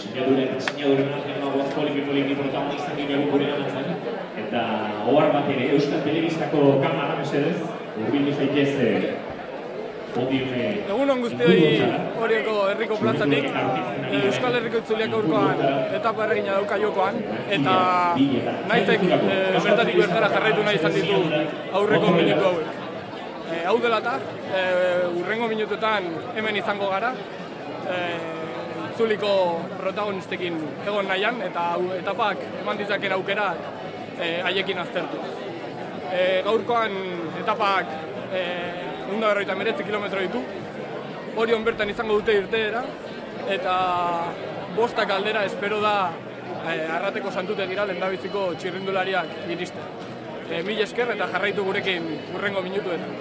Sinaduren argemagoaz poliki protagonista dinagu gure anatzen. Eta ohar bat ere, Euskal Telebistako kamara mesedez, urbildu zaitez podiume... Egunon guztioi Orioko herriko plazatik, Euskal Herriko Itzuliak aurkoan etapa erregina dauka jokoan, eta naizek bertatik bertara jarraitu nahi izan ditu aurreko minutu hauek. Hau dela eta, urrengo minutuetan hemen izango gara, Itzuliko protagonistekin egon nahian, eta etapak eman ditzaken aukerak haiekin aztertu. Gaurkoan etapak 149 kilometro ditu, Orion bertan izango dute irteera, eta 5 aldera espero da Arrateko Santutegira lehendabiziko txirrindulariak iriste. Mil esker eta jarraitu gurekin urrengo minutuetan.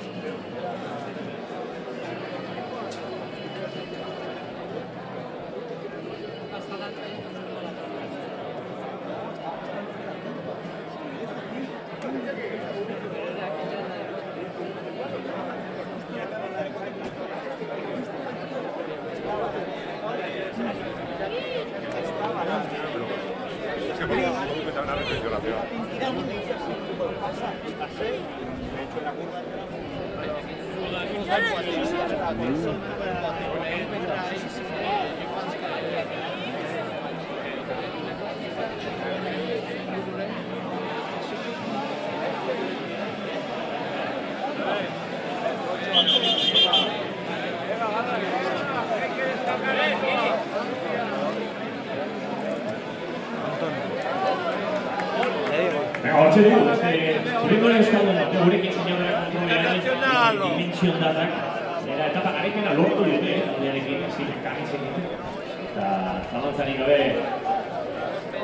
Hortxe dugu, txirrindulari euskaldun bat, gurekin sinadura kontrolean dimensiondatak, etapa garaipena lortu dute, aldearekin, ziren kamitzekin, eta zalantzarik gabe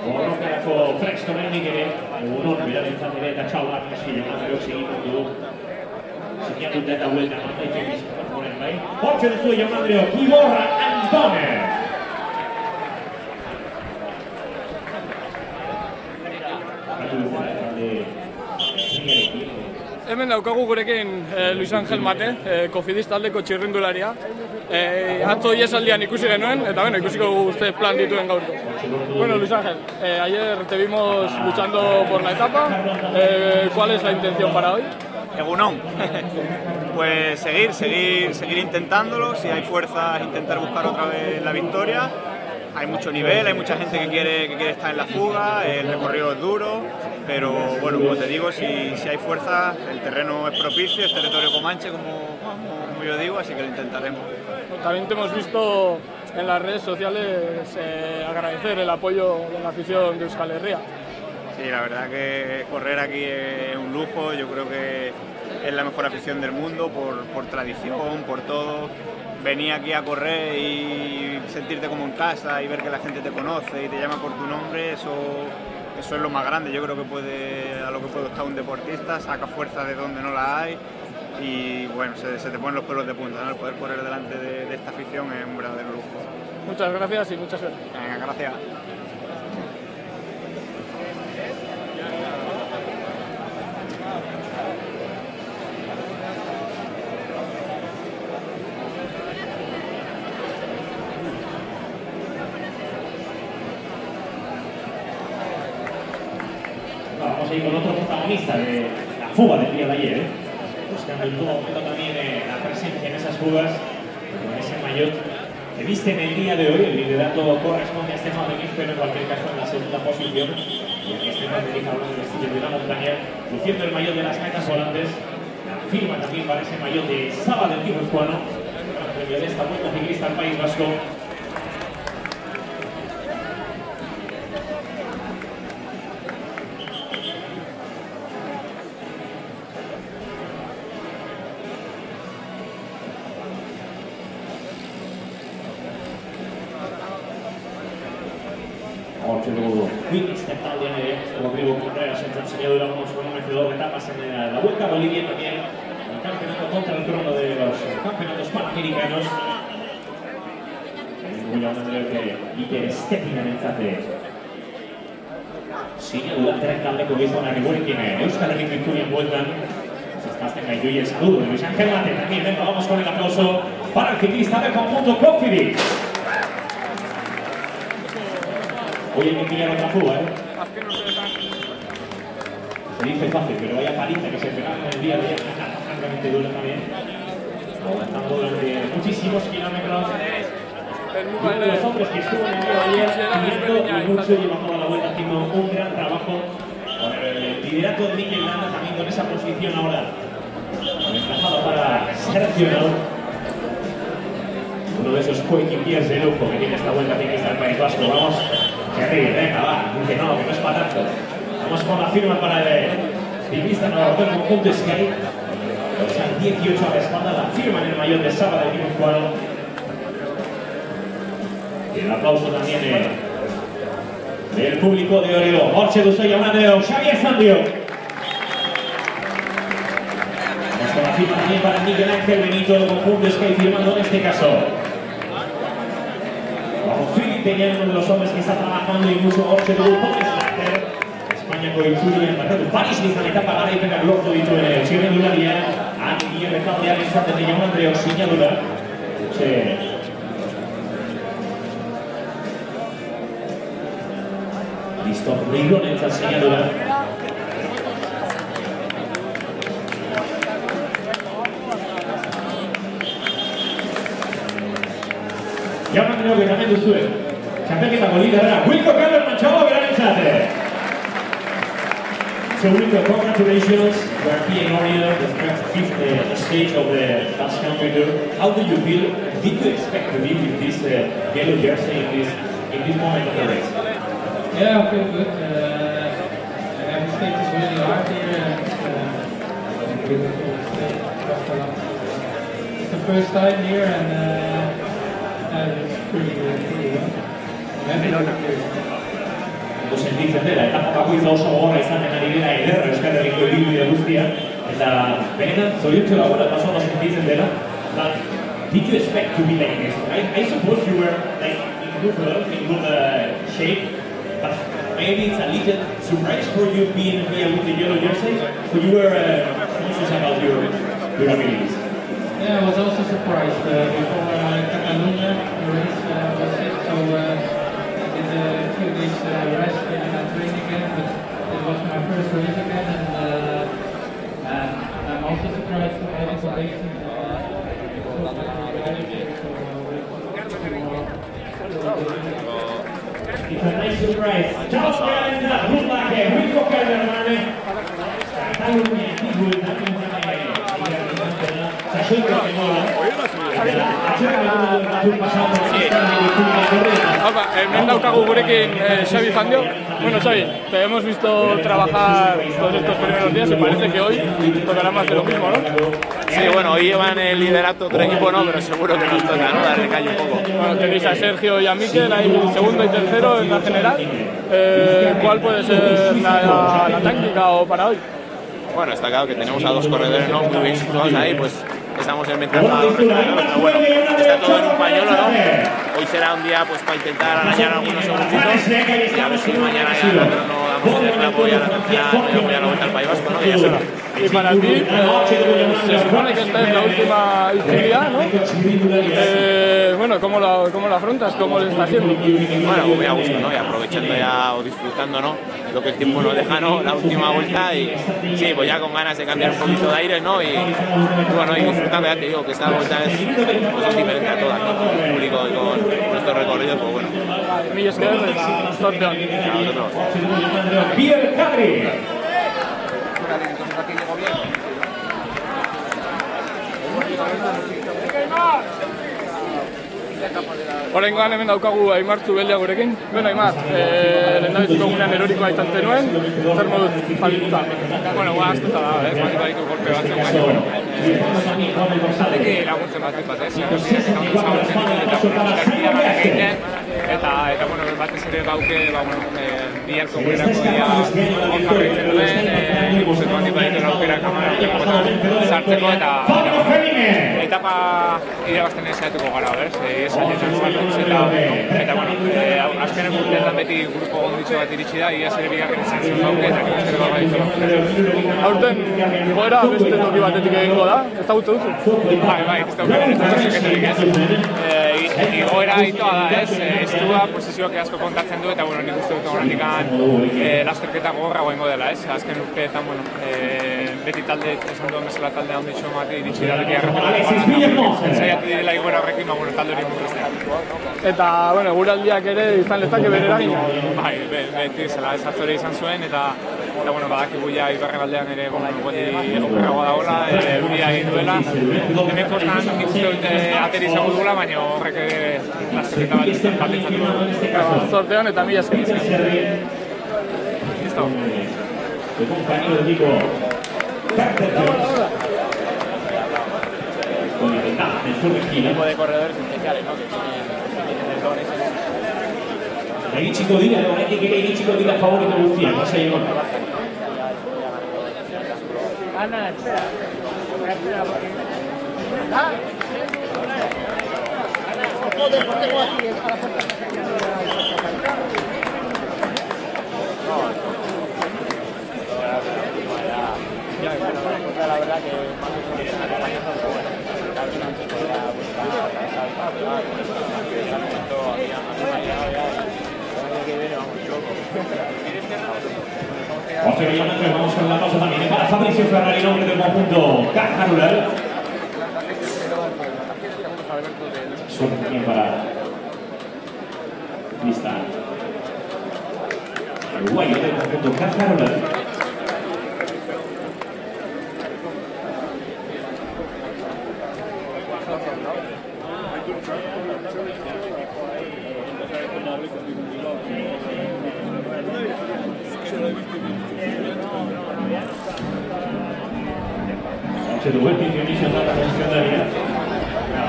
borrokarako prestorenik ere, egunon, berarentzat ere, eta txauak, eski jamatzeok segitun dugu, sinaduta eta huelta mantaitzen bizkak horren bai. Hortxe duzu jamadreo, Iborra Antone! Hemen daukagu gurekin Luis Angel Mate, Cofidis taldeko txirrindularia. Atzo iesaldian ikusi genuen, eta ikusiko guzti plan dituen gaurko. Bueno, Luis Ángel, ayer te vimos luchando por la etapa. ¿Cuál es la intención para hoy? Egunon. Pues seguir intentándolo. Si hay fuerzas, intentar buscar otra vez la victoria. Hay mucho nivel, hay mucha gente que quiere estar en la fuga, el recorrido es duro, pero bueno, como te digo, si hay fuerza, el terreno es propicio, es territorio comanche, como yo digo, así que lo intentaremos. También te hemos visto en las redes sociales agradecer el apoyo de la afición de Euskal Herria. Sí, la verdad que correr aquí es un lujo, yo creo que es la mejor afición del mundo por tradición, por todo. Venir aquí a correr y sentirte como en casa y ver que la gente te conoce y te llama por tu nombre, eso es lo más grande. Yo creo que a lo que puede estar un deportista, saca fuerza de donde no la hay y bueno, se te ponen los pelos de punta, ¿no? El poder correr delante de esta afición es un verdadero lujo. Muchas gracias y mucha suerte. Venga, gracias. Vamos a ir con otro protagonista de la fuga del día de ayer, buscando en todo momento también la presencia en esas fugas, con ese maillot que viste en el día de hoy. El liderato corresponde a Stefan Deniz, pero en cualquier caso en la segunda posición, y aquí Stefan Deniz hablando del estilo de la montaña, luciendo el maillot de las gaitas volantes, la firma también para ese maillot de Saba del guipuzcoano, el premio de esta vuelta ciclista al País Vasco. Hortxe dugu Quick-Step taldean ere, Rodrigo Contreras en Sinadura como vencedor de etapas en la Vuelta a Bolivia, también el campeonato contra el crono de los campeonatos panamericanos. Muy Andreu que Iker Stepinarentzat Sinadura tren taldeko gizonak gurekin Euskal Herriko Itzulien bueltan. Está irabazten gaitu y el saludo de Luis Ángel Mate también. Venga, vamos con el aplauso para el ciclista del conjunto Cofidis. Hoy hay que pillar otra fuga, Se dice fácil, pero vaya paliza que se pegaron en el día de ayer, francamente duro también. Aguantando durante muchísimos kilómetros. Los hombres que estuvo en el día de ayer pidiendo y mucho llevan toda la vuelta haciendo un gran trabajo con el liderato de Mikel Landa también con esa posición ahora desplazado para Sergio Nau, uno de esos coequipiers de lujo que tiene esta vuelta ciclista del País Vasco. Vamos, que arriba, venga, va, que no es para tanto. Vamos con la firma para el ciclista Navarro del conjunto Sky. Los 18 a la espalda, la firma en el maillot de Saba del Guipuzcoano. Y el aplauso también del público de Oreo. Orche Duzo llamando Xavier Sandio. Vamos con la firma también para Miguel Ángel Benito del conjunto Sky firmando en este caso. Bajo Philip Peña, uno de los hombres que está trabajando y mucho Orche Duzo. España Coitzuri en Barreto. París Niza en etapa gara y pega el lortu ditu en el Chile Dularia. Aquí retaldean izaten de Jaun Andreok sinadura. Listo, Rigon en esta sinadura. Jaun Andreok que también duzue. Txapelketako lidera, Wilco Keller Manchado Granentzate. So Wilco, congratulations, you are being Oreo, the fifth stage of the Dutch Country Tour. How do you feel? Did you expect to be with this yellow jersey in this moment of the race? Yeah, I feel good. Every stage is really hard here. It's the first time here and it's pretty well. Sentitzen dela, eta bakoitza oso gogorra izaten ari dela ederra Euskal Herriko ibilbide guztia, eta benetan zoriontxo dagoela eta oso sentitzen dela. But did you expect to be like this? I suppose you were like in good shape, but maybe it's a little surprise for you being here with the yellow jersey, so you were conscious about your abilities. Yeah, I was also surprised before Catalunya, the race was it, so a few days rest and training again, but it was my first race again, and I'm also surprised to have it late. It's a nice surprise. Ciao Speranza, good luck, Wilco Keller, Catalunya, Tigul, hemen daukagu gurekin Xavi Zandio. Bueno, Xavi, te hemos visto trabajar todos estos primeros días y parece que hoy tocará más de lo mismo, ¿no? Sí, bueno, hoy llevan el liderato otro equipo, no, pero seguro que nos toca, ¿no? Darle calle un poco. Bueno, tenéis a Sergio y a Mikel ahí segundo y tercero en la general. ¿Cuál puede ser la táctica o para hoy? Bueno, está claro que tenemos a dos corredores, ¿no? Muy bien situados ahí, pues estamos en ventaja pero bueno, está todo en un pañuelo, ¿no? Hoy será un día pues para intentar arañar algunos segunditos y a ver si mañana ya nosotros no damos el clavo y a la vuelta al País Vasco, ¿no? Que ya será. Y para ti, se supone que esta es la última actividad, ¿no? Bueno, ¿cómo lo afrontas? ¿Cómo le está haciendo? Bueno, muy a gusto, ¿no? Y aprovechando ya o disfrutando, ¿no? Lo que el tiempo nos deja, ¿no? La última vuelta y sí, pues ya con ganas de cambiar un poquito de aire, ¿no? Y bueno, y disfrutando, ya te digo que esta vuelta es diferente a todas, ¿no? Con el público y con nuestro recorrido, pues bueno. Mila esker eta zorte on. Pierre Cadri. Horrengoan hemen daukagu Aimar Zubeldia gurekin. Bueno, Aimar, lehendabiziko gunean erorikoa izan zenuen, zer moduz baldintza? Bueno, guaztuta da, baldin baditu golpe batzen, baina, bueno, zaldeki laguntzen batik batez, eta, bueno, batez ere gauke, biharko gurenako dia onkarritzen duen, ikusetu handi baditu aukera kamara sartzeko eta etapa irabazten saiatuko gara, berz? Esatetan sartuz eta bueno, azkenen urteetan beti grupo onditxo bat iritsi da, iaz ere bigarren izan zen gauke eta nik uste gara ditu. Aurten, igoera beste toki batetik egingo da, ezagutu duzu? Bai, ez daukaren ez dut seketarik ez. Igoera itoa da ez, estua posizioak asko kontatzen du eta bueno, nik uste dut horretik lasterketa gogorra goengo dela ez. Azken urteetan, bueno, beti talde, esan duen bezala talde handitxo mati iritsi da beti arrepelatu zaiatu direla igoera horrekin, talde hori murriztea. Eta, bueno, guraldiak ere izan lezake bere eragina. Bai, beti zela ez atzore izan zuen eta bueno, badakigu ja Iparraldean ere gondi egokerragoa dagoela, euria egin duela. Hemen kostan nik uste dut ateri izango dugula, baina horrek lasterketa bat izan du. Sortean eta mila esker. Listo. El compañero del equipo Carter Jones con el sur de esquina. Tipo de corredores especiales, ¿no? Iritsiko dira, horretik ere iritsiko dira favorito guztiak, pasa egon. Ana, espera. Espera, porque... Joder, ¿por qué no aquí a la puerta? La verdad que más que están acompañando, pero bueno, también antes podía buscar la Vamos con la pausa también para Fabricio Ferrari, nombre del conjunto Caja Rural. Suerte también para lista uruguayo del conjunto Caja Rural. Txeruguetik emizioan da posiziondaria.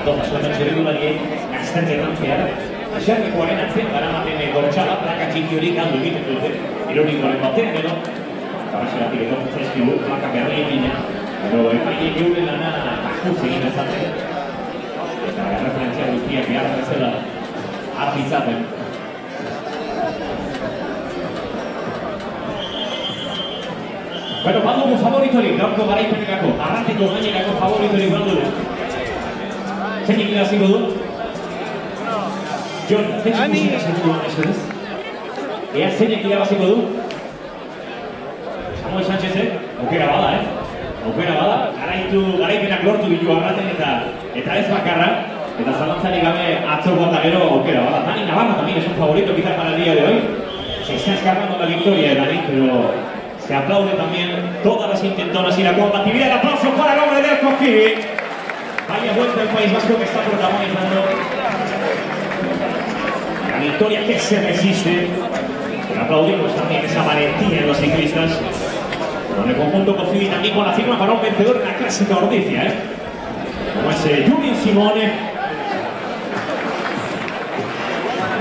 Doza, sueltan txeredulariek azterketan zehar. Xerrikoaren atzen garamaten gortxala, plaka txiki hori galdu egiten dute. Ironikoaren batean edo. Kabaseratik etortzen zaizkigu, plaka berri egina. Pero epaiek euren lana akuz egin ezaten. Eta referentzia guztiak behar bezala artitzaten. Bueno, badugu favoritorik, gaurko garaipenekako, arrateko gainerako favoritorik badugu. Zeinik irabaziko du? Jon, zeinik irabaziko du, esanez? Ea zeinik irabaziko du? Samuel Sánchez, aukera bada, Aukera bada, garaipenak lortu ditu arraten eta ez bakarra. Eta zalantzarik gabe atzoko eta gero aukera bada. Dani Navarro también es un favorito quizás para el día de hoy. Se está escapando la victoria de Dani, pero se aplaude también todas las intentonas y la compatibilidad. El aplauso para el hombre del Cofiri. Vaya vuelta el País Vasco que está protagonizando la victoria que se resiste. Pero aplaudimos también esa valentía en los ciclistas. Con el conjunto Cofiri también con la firma para un vencedor en la clásica Ordicia, como es Julien Simone.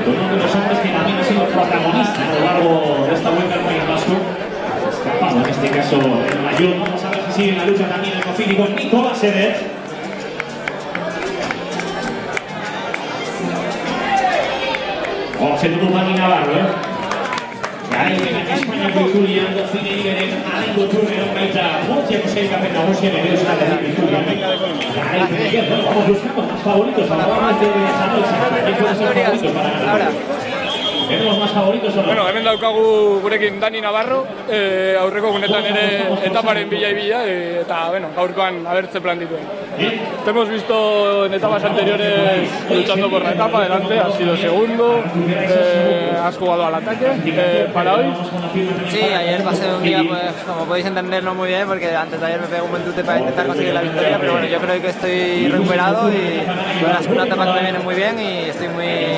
Uno de los hombres que también ha sido protagonista a lo largo de esta vuelta al País Vasco. Escapado en este caso el mayor. Vamos a ver si sigue en la lucha también el Cofiri con Nicolas Sedet. Se tuvo Dani Navarro, Garaipenak Espainiako Julian Dozine Igeren alengo turnean baita Murtziako sailkapen nagusian ere Euskal Herriko Julian. Garaipenak, bueno, vamos buscando más favoritos a la hora de Samuel Sánchez. ¿Quién puede ser favorito para ganar? Tenemos más favoritos o no? Bueno, hemen daukagu gurekin Dani Navarro, aurreko gunetan ere etaparen bila eta bueno, gaurkoan a ver ze plan dituen. Te hemos visto en etapas anteriores luchando por la etapa, adelante, has sido segundo, has jugado al ataque, para hoy. Sí, ayer pasé un día, pues como podéis entender, no muy bien, porque antes de ayer me pegué un buen tute para intentar conseguir la victoria, pero bueno, yo creo que estoy recuperado y la segunda etapa me viene muy bien y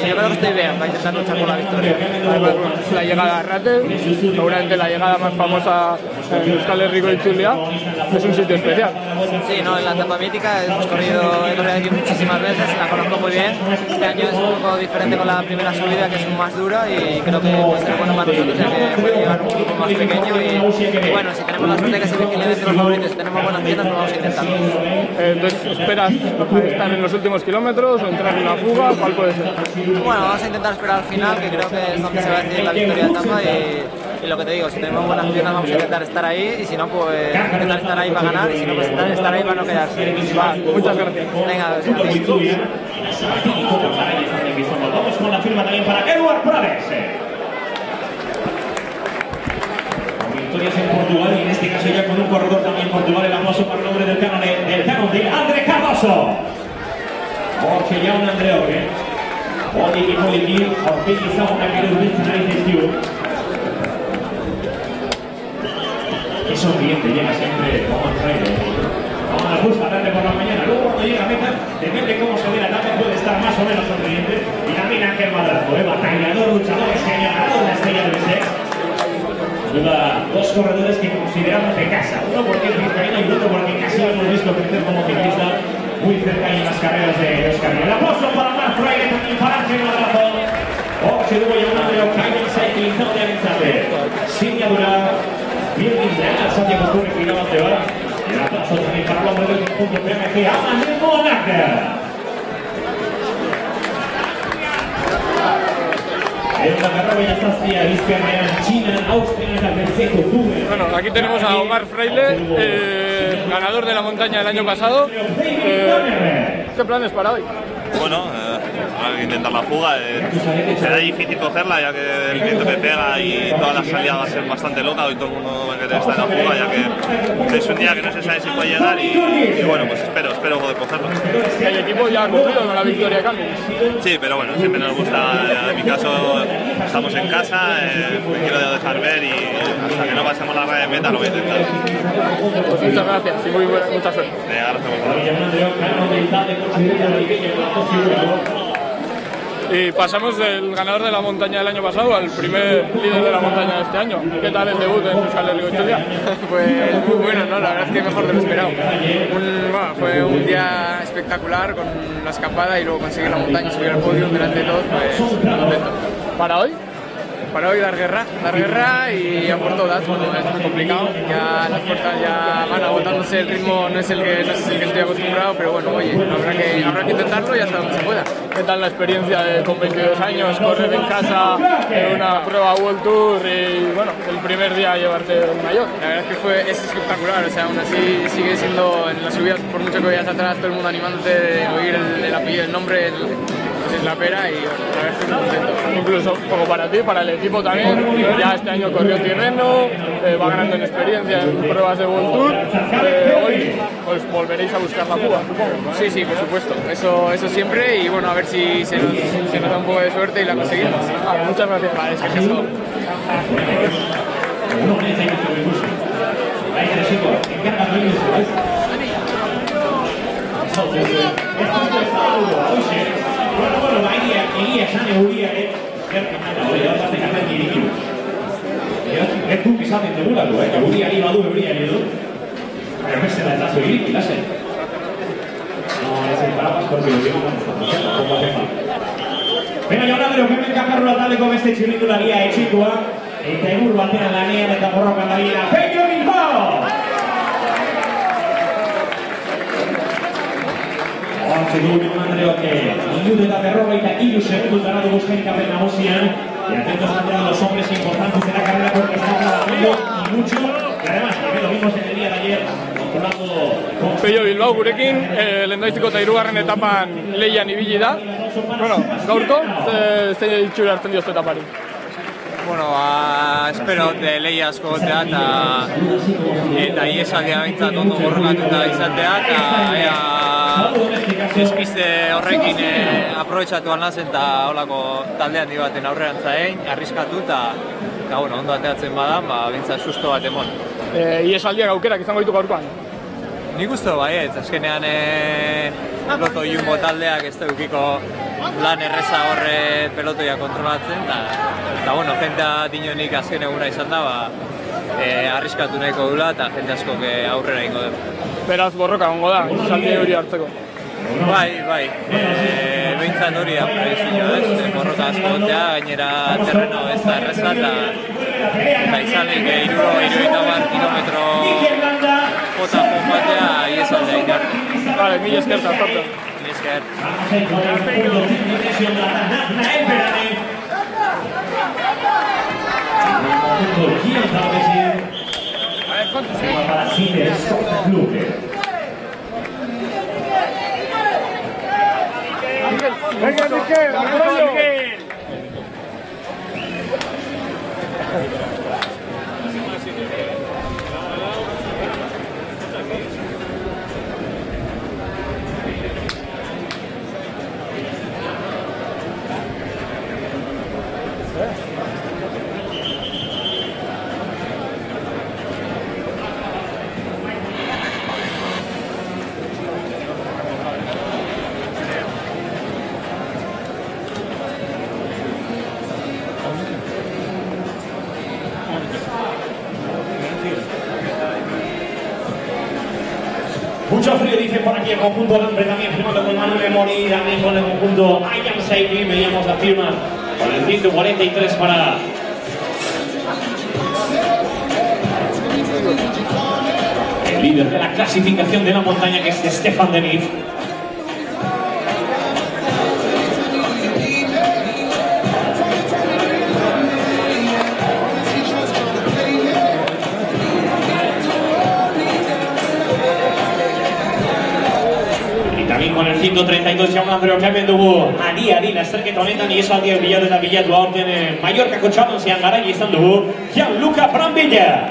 yo creo que estoy bien para intentar luchar por la victoria. Además, la llegada a Ratel, seguramente la llegada más famosa en Euskal Herriko Itzulia, es un sitio especial. Sí, no, en la etapa mítica he corrido aquí muchísimas veces, la conozco muy bien. Este año es un poco diferente con la primera subida, que es más dura, y creo que puede ser bueno para nosotros, ya que puede llegar un grupo más pequeño. Y bueno, si tenemos la suerte que se vigile entre los favoritos y tenemos buenas piernas, pues vamos a intentarlo. Entonces, ¿esperas estar en los últimos kilómetros o entrar en una fuga? ¿Cuál puede ser? Bueno, vamos a intentar esperar al final, que creo que es donde se va a decidir la victoria de etapa. Y lo que te digo, si tenemos buenas piernas vamos a intentar estar ahí, y si no, pues intentar estar ahí para ganar, y si no, pues estar ahí para no quedarse. Va, muchas gracias. Venga, Vamos con la firma también para Eduard Prades. Con victorias en Portugal y en este caso ya con un corredor también en Portugal. El aplauso para el nombre del canon de André Cardoso. Porque ya un André Orbe. Poliki, Orpegi, Zauna, Carlos Wilson, Ariz, qué sonriente llega siempre como el trailer. Vamos a la justa tarde por la mañana. Luego cuando llega a meta, depende cómo se ve la etapa, puede estar más o menos sonriente. Y también Ángel Madrazo, batallador, luchador, este año ganador de la estrella del Sex. Dos corredores que consideramos de casa. Uno porque es vizcaíno y otro porque casi lo hemos visto crecer como ciclista muy cerca en las carreras de Euskal Herria. El aplauso para Mark Fraile, también para Ángel Madrazo. Se dugu jaun Andreo Kaimen Cycling taldearen zate. Sinadura Birgin Real Santiago Kurrik irabazte bat. El aplauso también para el hombre del conjunto PMG, Amalie Monaca. En la carrera ya está hacia izquierda, China, Austria, en el tercer octubre. Bueno, aquí tenemos a Omar Fraile, ganador de la montaña del año pasado. ¿Qué planes para hoy? Bueno, hay que intentar la fuga. Será difícil cogerla ya que el viento que pega y toda la salida va a ser bastante loca. Hoy todo el mundo va a querer estar en la fuga ya que es un día que no se sabe si puede llegar y bueno, pues espero poder cogerlo. El equipo ya ha cumplido con la victoria de Campos. Sí, pero bueno, siempre nos gusta. En mi caso estamos en casa, me quiero dejar ver y hasta que no pasemos la raya de meta lo voy a intentar. Pues muchas gracias y mucha suerte. Y pasamos del ganador de la montaña del año pasado al primer líder de la montaña de este año. ¿Qué tal el debut en Euskal Herriko Itzulia? Pues muy bueno, ¿no? La verdad es que mejor de lo esperado. Fue un día espectacular con la escapada y luego conseguir la montaña y subir al podio delante de todos, pues contento. ¿Para hoy? Para hoy dar guerra y a por todas, porque es muy complicado, ya las fuerzas ya van agotándose, el ritmo no es el que estoy acostumbrado, pero bueno, oye, habrá que intentarlo y hasta donde se pueda. ¿Qué tal la experiencia con 22 años, correr en casa, en una prueba World Tour y bueno, el primer día llevarte un maillot? La verdad es que es espectacular, o sea, aún así sigue siendo en las subidas, por mucho que vayas atrás, todo el mundo animándote de oír el apellido, el nombre, pues es la pera y bueno, la verdad es que estoy contento. Incluso como para ti, para el equipo también, ya este año corrió Tirreno, va ganando en experiencia en pruebas de World Tour, hoy pues volveréis a buscar la fuga, supongo. Sí, por supuesto, eso siempre y bueno, a ver si se nos da un poco de suerte y la conseguimos. Muchas gracias. Vale, es que es todo. Bueno, egia esan euriaren ez duk izaten dugulako, euriari du. Errezela ez da zuirik, ilasen. No necesitamos porque lo digo como hace falta. Venga, jaun Andreo, hemen kajarrola taldeko beste txirrindularia etxikoa eta egur batean lanean eta borrokan dabilela Peño Bilbao! Hortxe dugu jaun Andreo, minut eta berrogeita hiru segundos ganado buscaikapen nagusian. Y atentos a los hombres importantes de la carrera porque está trabajando y mucho. Y además, que lo vimos en el día de ayer, controlando... Peio Bilbao gurekin, lehendaiziko eta hirugarren etapan lehian ibili da. Bueno, gaurko, ze itxura hartzen diozte etapari? Bueno, espero lehia asko gotea eta iesaldia behintzat ondo borrokatuta izatea eta despiste horrekin aprobetxatu alnazen eta holako talde handi baten aurrean zain, arriskatu eta bueno, ondo ateatzen badan, behintzat susto bat emon. Iesaldiak aukerak izango ditu gaurkoan? Nik uste baiet, azkenean peloto jumbo taldeak ez da eukiko lan erreza horre pelotoia kontrolatzen eta bueno, jentea dinonik azken eguna izan da, arriskatu nahiko dula eta jende asko aurrera ingo du. Beraz, borroka ongo da, saldi hori hartzeko. Bai. Behintzat hori da prebizio, borroka asko gotea, gainera terreno ez da erreza eta izanik 60 kilometro jota joatea iezaldea ingartu. Vale, mila esker eta zartu. Mila esker. Venga, Miquel, apoyo. Mucho frío, dice por aquí el conjunto Lambre, también firmando con Manuel Mori, también con el conjunto Ayam Saiki, veíamos la firma con el 143 para el líder de la clasificación de la montaña, que es Stefan Deniz. Con el 132 jaun Andreo hemen dugu adi lasterketa honetan iesaldia bilatu eta bilatu aurten Mallorcako txapelketan garaia izan dugu Gianluca Brambilla.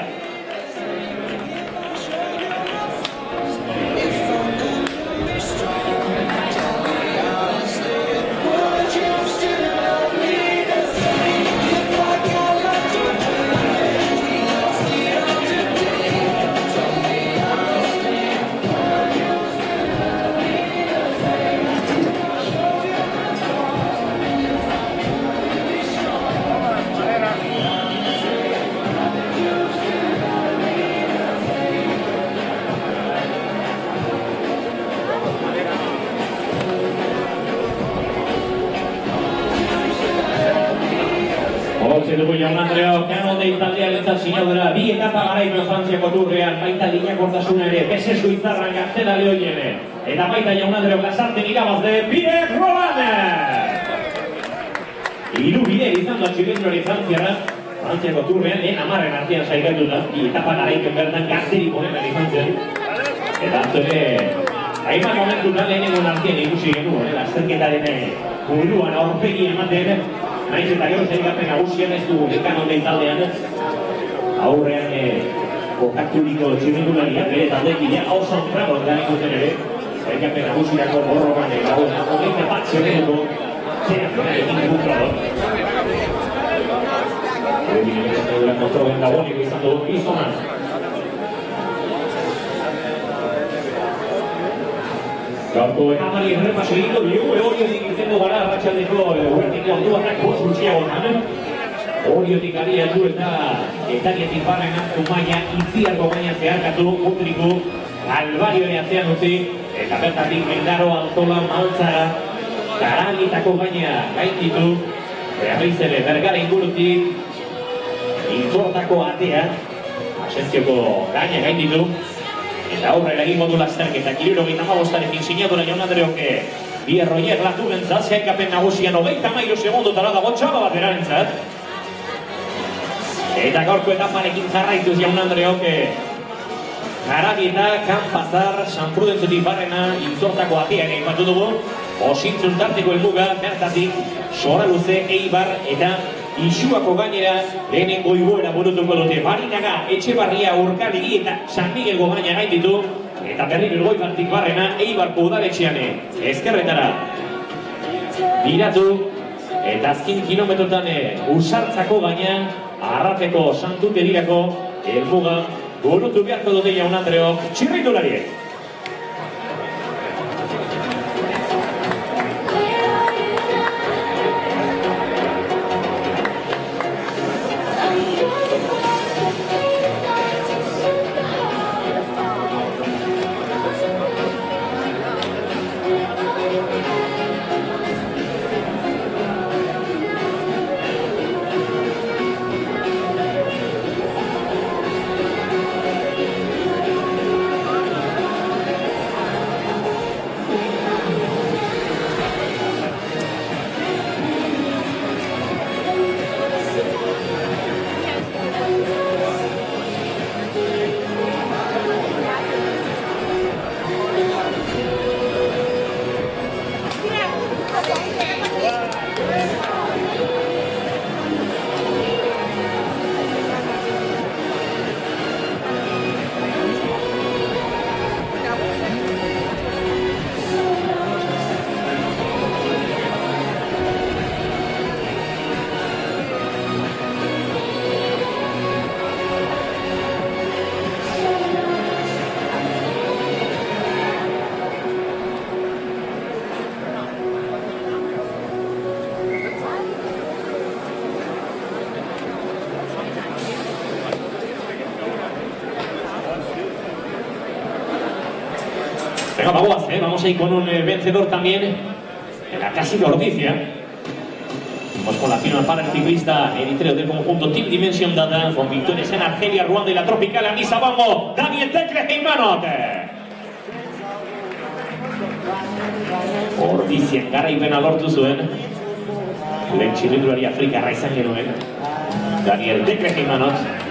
Dugu jaun Andreo, Kanodei taldearentzat sinadura bi etapa garaitu Frantziako Tourrean, baita lineakortasuna ere, bese suizarran gaztela lehoiene. Eta baita jaun Andreo Lasarten irabazde, Pierre Rolland! Hiru bide izan da txilindrori Frantziako Tourrean, lehen 10 artean saikatuta, bi etapa garaitu bertan gazterik honetan izan zen. Eta atzore, hainbat momentutan lehenengo artean ikusi genuen, lasterketaren buruan aurpegi ematen, naiz eta gero sailkapen nagusien ez du Kanodei taldean aurrean kontakturiko txirrindulariak bere taldekideak oso ontrako lan ikusten ere sailkapen nagusirako borrokan dagoen hogeita bat segundo zera egin dugu Hori kontrolen dagoeneko izan dugu pistonan. Gaurko ekamari errepaso egingo dugu, Oriotik irtendu gara arratsaldeko huertiko orduanak bost gutxiagotan. Oriotik abiatu eta Etanietik barren hartu maila, Itziarko maila zeharkatu, Putriku, Albarioen atzean utzi, eta bertatik Mendaro, Alzola, Maltzara, Karalitako gaina gainditu, Berrizele, Bergara ingurutik, Intzortako atea, Asentzioko gaina gainditu, eta aurrera egingo du lasterketa, 75arekin sinadura jaun Andreok Pierre Royer laturentzat, sailkapen nagusian 33 segundotara dago txaba bat erarentzat. Eta gaurko etaparekin jarraituz jaun Andreok Garabieta, Kanpazar, San Prudentzutik barrena, Intzortako atea ere ipatu dugu, Osintzun tarteko helmuga, bertatik Sora Luze, Eibar eta Isuako gainera lehenengo igoera burutuko dute. Barinaga, Etxebarria, Urkalegi eta San Miguelgo gaina gainditu. Eta berriro Elgoibartik barrena, Eibarko udaletxean ezkerretara biratu. Eta azkin kilometrotan Usartzako gaina, Arrateko Santuterirako helmuga burutu beharko dute jaun Andreok txirrindulariek. Vamos a ir con un vencedor también en la clásica Ordicia. Vamos con la firma para el ciclista eritreo del conjunto Team Dimension Data, con victorias en Argelia, Ruanda y la Tropical Anisa Bongo, Daniel Tekle Heimanot. Ordicia garaipen lortu zuen. Lehen txirrindulari Afrikarra izan genuen. Daniel Tekle Heimanot.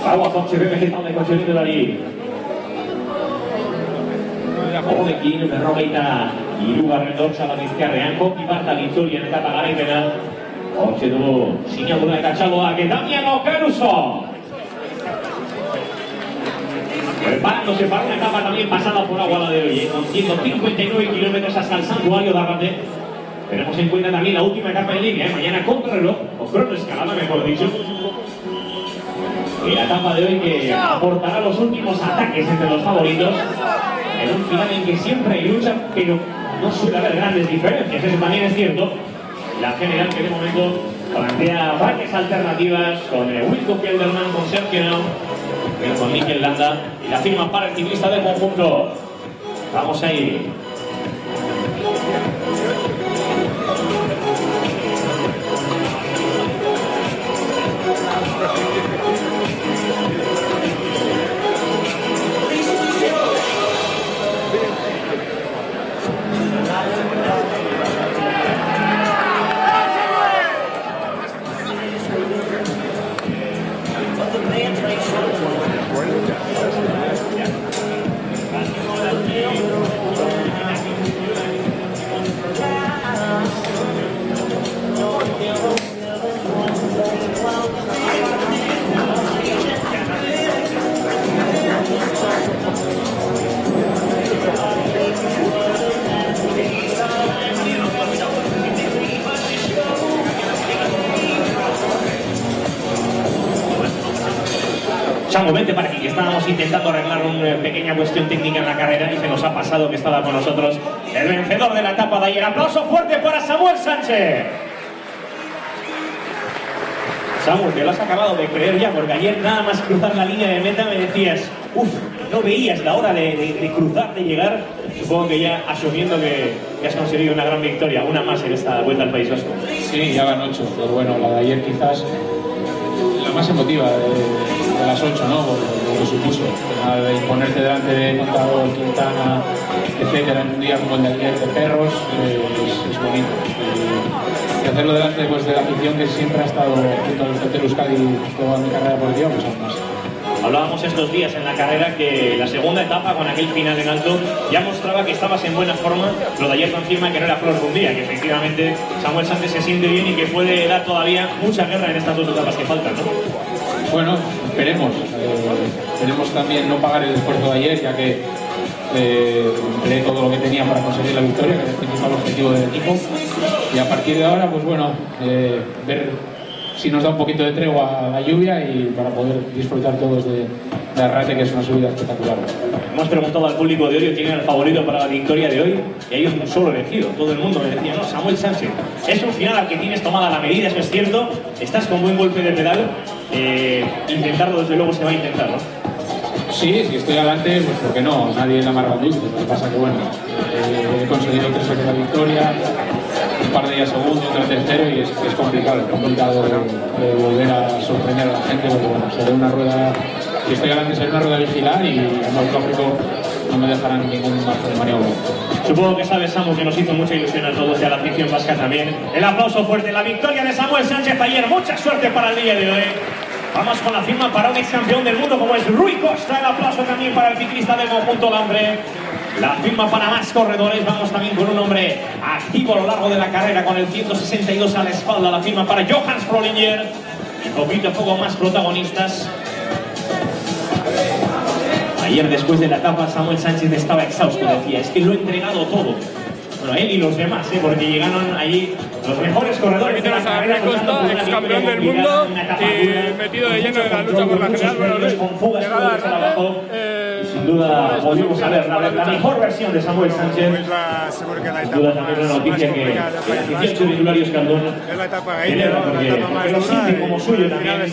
Agua Foxe BMG taldeko txirrindulari. Horrekin, 43. dortsala bizkarrean, Koki Barta Litzurien etapa garaipena. Hortxe dugu sinadura eta txaloak, Damiano Caruso. Preparándose para una etapa también pasada por agua la de hoy, con 159 kilómetros hasta el santuario de Arrate. Tenemos en cuenta también la última etapa en línea, mañana contrarreloj, o cronoescalada mejor dicho. Y la etapa de hoy que aportará los últimos ataques entre los favoritos en un final en que siempre hay lucha, pero no suele haber grandes diferencias, eso también es cierto. La general que de momento plantea varias alternativas con Wilco Kelderman, con Sergio Nau, con Mikel Landa y la firma para el ciclista del conjunto. Vamos a ir. Chango, vente para aquí, que estábamos intentando arreglar una pequeña cuestión técnica en la carrera y se nos ha pasado que estaba con nosotros el vencedor de la etapa de ayer. Aplauso fuerte para Samuel Sánchez. Samuel, te lo has acabado de creer ya, porque ayer nada más cruzar la línea de meta me decías, no veías la hora de cruzar, de llegar. Supongo que ya asumiendo que has conseguido una gran victoria, una más en esta Vuelta al País Vasco. Sí, ya van 8, pero bueno, la de ayer quizás la más emotiva de las 8, ¿no? Lo que supuso, de ponerte delante de Contador, Quintana, etcétera, en un día como el de ayer de perros, es bonito. Y hacerlo delante pues, de la afición que siempre ha estado junto al Hotel Euskadi toda mi carrera deportiva, pues aún más. Hablábamos estos días en la carrera que la segunda etapa, con aquel final en alto, ya mostraba que estabas en buena forma. Lo de ayer confirma que no era flor de un día, que efectivamente Samuel Sánchez se siente bien y que puede dar todavía mucha guerra en estas dos etapas que faltan, ¿no? Bueno, esperemos. Esperemos también no pagar el esfuerzo de ayer, ya que empleé todo lo que tenía para conseguir la victoria, que es el principal objetivo del equipo. Y a partir de ahora, pues bueno, ver si nos da un poquito de tregua a la lluvia y para poder disfrutar todos de Arrate, que es una subida espectacular. Hemos preguntado al público de hoy quién era el favorito para la victoria de hoy y hay un solo elegido. Todo el mundo me decía, no, Samuel Sánchez. Es un final al que tienes tomada la medida, eso es cierto. Estás con buen golpe de pedal. Intentarlo desde luego se va a intentar, ¿no? Sí, si estoy adelante, pues ¿por qué no? Nadie es la más dulce. Lo que pasa que bueno, he conseguido 3 veces la victoria, un par de días segundo, otro tercero y es complicado volver a sorprender a la gente porque bueno, seré una rueda, si estoy adelante seré una rueda a vigilar y además lógico no me dejarán ningún margen de maniobra. Supongo que sabes, Samu, que nos hizo mucha ilusión a todos y a la afición vasca también. El aplauso fuerte, la victoria de Samuel Sánchez ayer, mucha suerte para el día de hoy. Vamos con la firma para un ex campeón del mundo como es Rui Costa, el aplauso también para el ciclista del conjunto Lambre. La firma para más corredores, vamos también con un hombre activo a lo largo de la carrera con el 162 a la espalda, la firma para Johans Prolinger y poquito a poco más protagonistas. Ayer después de la etapa Samuel Sánchez estaba exhausto, decía, es que lo he entregado todo. bueno, él y los demás, porque llegaron allí los mejores corredores. Aquí tenemos a Rui Costa, ex campeón del mundo y metido de lleno en la lucha por la general. Bueno, Luis, llegada Arrate, sin duda volvimos a ver la mejor versión de Samuel Sánchez. Sin duda también una noticia que el 18 titulario Escandón celebra porque lo siente como suyo también al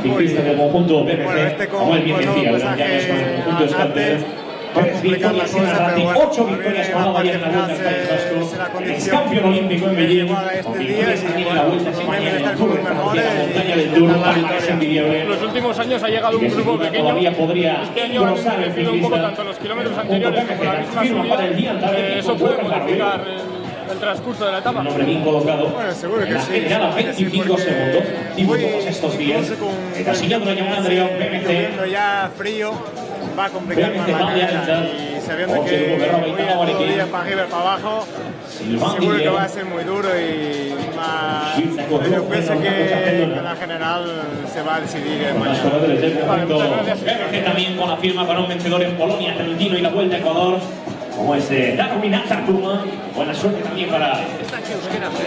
ciclista del conjunto PPC, como él bien decía, durante años con el conjunto Escandón. 3 victorias en Arrate, 8 victorias con la Bayern en la Vuelta al País Vasco, ex campeón olímpico en Beijing, con victorias también en la Vuelta a España, en el Tour de Francia, en la montaña del Tour, es envidiable. En los últimos años ha llegado un grupo pequeño. Este año han crecido un poco tanto los kilómetros anteriores como la misma subida. Eso puede modificar el transcurso de la etapa. Un hombre bien colocado. Bueno, seguro que sí. Ya 25 segundos, tipo todos estos días. Encasillando a Joan Andreu, PMC. Ya frío, va a complicar más la carrera. Y sabiendo que voy a todo día para arriba y para abajo, seguro que va a ser muy duro y más. Yo pienso que la general se va a decidir mañana. PMC también con la firma para un vencedor en Polonia, Trentino y la Vuelta a Ecuador, como es Darwin Azartuma. Buena suerte también para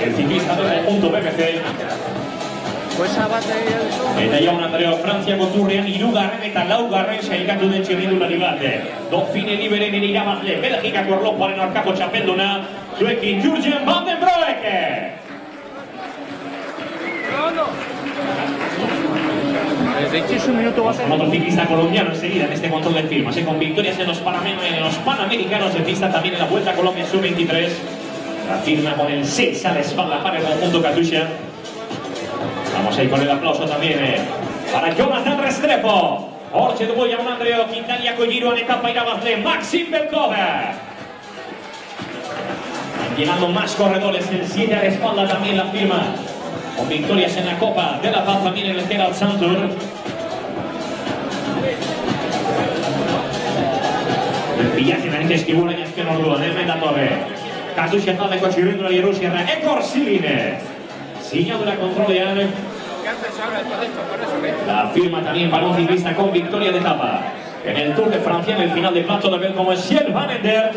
el ciclista del conjunto PPC. Eta jaun Andreo Frantzia konturrean 3. eta 4. sailkatu den txirrindulari bat. Dauphine Liberenen irabazle Belgikako erlojuaren aurkako txapelduna, zuekin Jurgen van den Broek. Con otro ciclista colombiano enseguida en este control de firmas, con victorias en los Panamericanos de pista, también en la Vuelta a Colombia Sub-23. La firma con el 6 a la espalda para el conjunto Katusha. Vamos ahí con el aplauso también para Jonathan Restrepo. Orche dugu Jaun Andreo, Quintaniako giroan etapa irabazle Maxim Belkov. Llegando más corredores, el 7 a la espalda también la firma, con victorias en la Copa de la Paz, también en el Herald Sun Tour. Bilatzen ari eskibura jasken orduan, hemen datorre. Katusha taldeko txirrindulari errusiarra Egor Siline. Sinadura controlean. La firma también para un ciclista con victoria de etapa en el Tour de Francia, en el final de Plato de Bel, como es Michel Van Ender.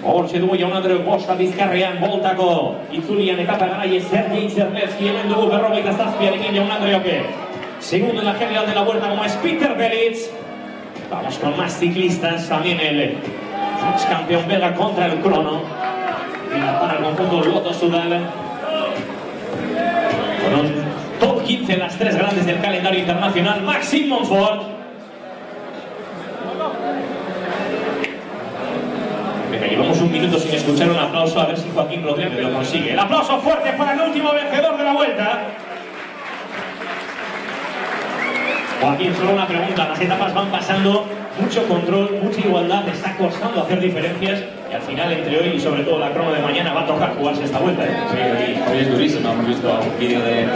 Hortxe dugu Jaun Andreu bosta bizkarrean boltako itzulian etapa garaie Sergei Zerneski, hemen dugu 47arekin Jaun Andreoke. Segundo en la general de la Vuelta, como es Peter Belitz. Vamos con más ciclistas, también el ex campeón belga contra el crono. Y para el conjunto Lotto Soudal. Con un top 15 en las 3 grandes del calendario internacional, Maxime Montfort. Venga, llevamos un minuto sin escuchar un aplauso, a ver si Joaquín Rodríguez lo consigue. El aplauso fuerte para el último vencedor de la Vuelta. Joaquín, solo una pregunta, las etapas van pasando, mucho control, mucha igualdad, está costando hacer diferencias y al final entre hoy y sobre todo la crono de mañana va a tocar jugarse esta Vuelta. Sí, hoy es durísimo, hemos visto un vídeo de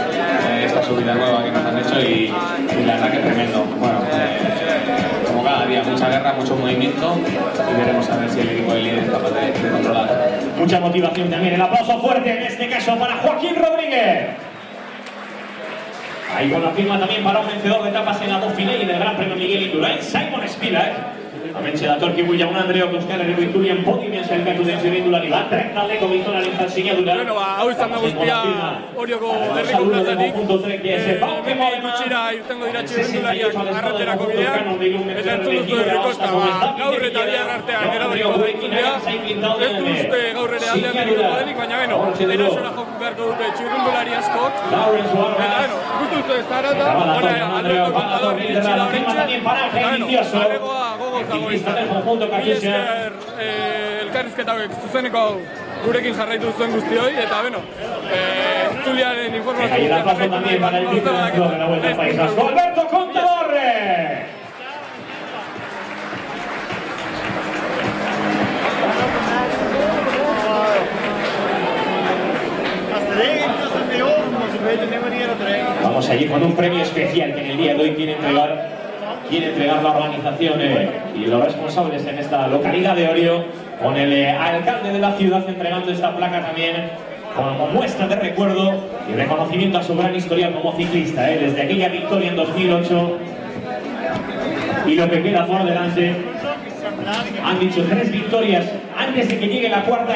esta subida nueva que nos han hecho y la verdad que tremendo. Bueno, como cada día, mucha guerra, mucho movimiento y veremos a ver si el equipo de líder es capaz de controlar. Mucha motivación también, el aplauso fuerte en este caso para Joaquín Rodríguez. Ahí con la firma también para un vencedor de etapas en la Dauphiné y del Gran Premio Miguel Indurain, Simon Spivak. Hementxe datorkigu Jaun Andreok Euskal Herriko Itzulian podiumean sailkatu den txirrindulari bat, taldeko gizonarentzat sinadura. Bueno, hau izan da guztia Orioko herriko platatik. Hemen gutxira irtengo dira txirrindulariak arraterako bidean. Eta entzun duzu Rui Costa, gaur eta bihar artean erabakiko du entzulea. Ez du uste gaur ere aldean berituko denik, baina beno, erasora joku beharko dute txirrindulari askok. Eta beno, gustu duzu ez da arata, aldeko kontador iritsi da horrentxe. Eta beno, arregoa gogoz dago izan. Elkarrizketa zuzeneko gurekin jarraitu zuen guztioi, eta beno, Zuliaren informazio guztiak jarraitu nahi bat Alberto Contador! Vamos allí con un premio especial que en el día de hoy quiere entregar la organización y los responsables en esta localidad de Orio, con el alcalde de la ciudad entregando esta placa también como muestra de recuerdo y reconocimiento a su gran historial como ciclista, desde aquella victoria en 2008 y lo que queda por delante. Han dicho 3 victorias antes de que llegue la cuarta